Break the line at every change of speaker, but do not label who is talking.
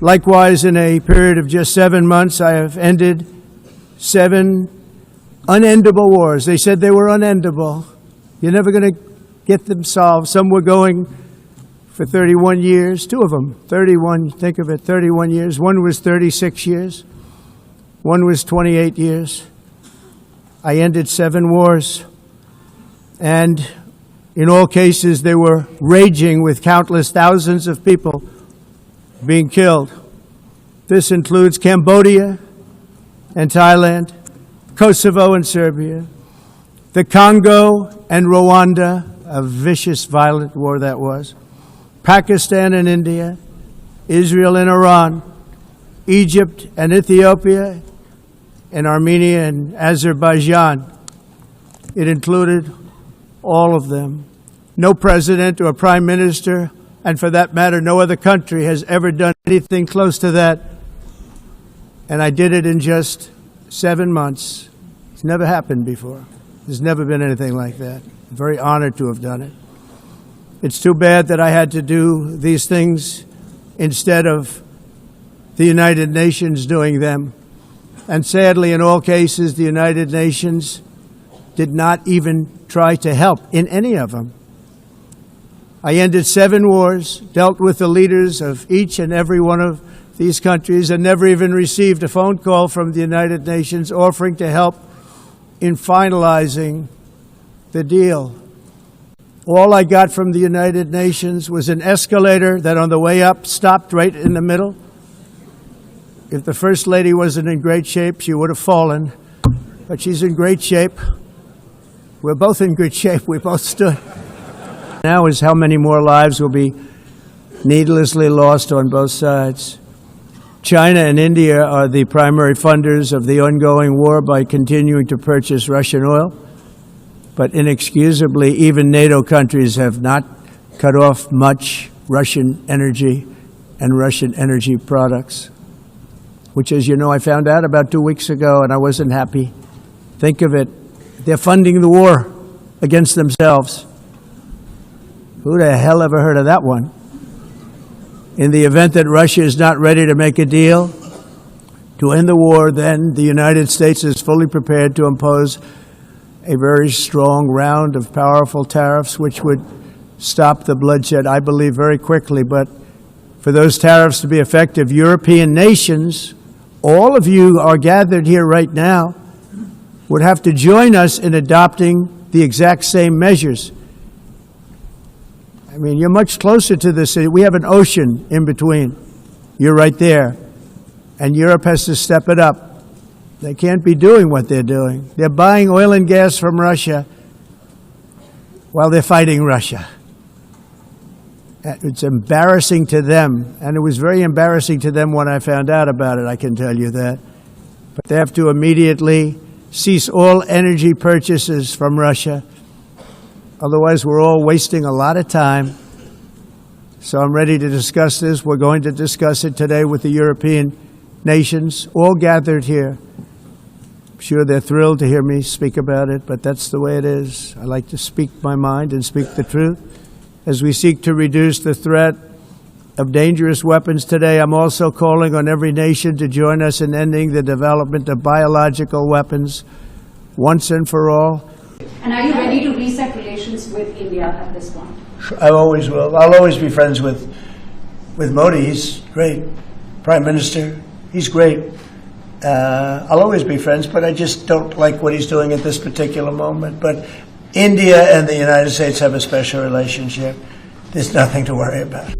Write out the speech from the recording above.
Likewise, in a period of just 7 months, I have ended 7 unendable wars. They said they were unendable. You're never going to get them solved. Some were going for 31 years, 2 of them, 31, think of it, 31 years. One was 36 years. One was 28 years. I ended 7 wars. And in all cases, they were raging with countless thousands of people being killed. This includes Cambodia and Thailand, Kosovo and Serbia, the Congo and Rwanda, a vicious, violent war that was, Pakistan and India, Israel and Iran, Egypt and Ethiopia, and Armenia and Azerbaijan. It included all of them. No president or prime minister, and for that matter, no other country has ever done anything close to that. And I did it in just 7 months. It's never happened before. There's never been anything like that. I'm very honored to have done it. It's too bad that I had to do these things instead of the United Nations doing them. And sadly, in all cases, the United Nations did not even try to help in any of them. I ended 7 wars, dealt with the leaders of each and every one of these countries, and never even received a phone call from the United Nations offering to help in finalizing the deal. All I got from the United Nations was an escalator that on the way up stopped right in the middle. If the First Lady wasn't in great shape, she would have fallen, but she's in great shape. We're both in good shape. We both stood. Now is how many more lives will be needlessly lost on both sides. China and India are the primary funders of the ongoing war by continuing to purchase Russian oil. But inexcusably, even NATO countries have not cut off much Russian energy and Russian energy products, which, as you know, I found out about 2 weeks ago, and I wasn't happy. Think of it. They're funding the war against themselves. Who the hell ever heard of that one? In the event that Russia is not ready to make a deal to end the war, then the United States is fully prepared to impose a very strong round of powerful tariffs, which would stop the bloodshed, I believe, very quickly. But for those tariffs to be effective, European nations, all of you are gathered here right now, would have to join us in adopting the exact same measures. I mean, you're much closer to this. We have an ocean in between. You're right there. And Europe has to step it up. They can't be doing what they're doing. They're buying oil and gas from Russia while they're fighting Russia. It's embarrassing to them, and it was very embarrassing to them when I found out about it, I can tell you that. But they have to immediately cease all energy purchases from Russia. Otherwise, we're all wasting a lot of time. So I'm ready to discuss this. We're going to discuss it today with the European nations, all gathered here. I'm sure they're thrilled to hear me speak about it, but that's the way it is. I like to speak my mind and speak the truth. As we seek to reduce the threat of dangerous weapons today, I'm also calling on every nation to join us in ending the development of biological weapons once and for all.
And are you ready to reset relations with India at this point?
I always will. I'll always be friends with Modi. He's great. Prime Minister, he's great. I'll always be friends, but I just don't like what he's doing at this particular moment. But India and the United States have a special relationship. There's nothing to worry about.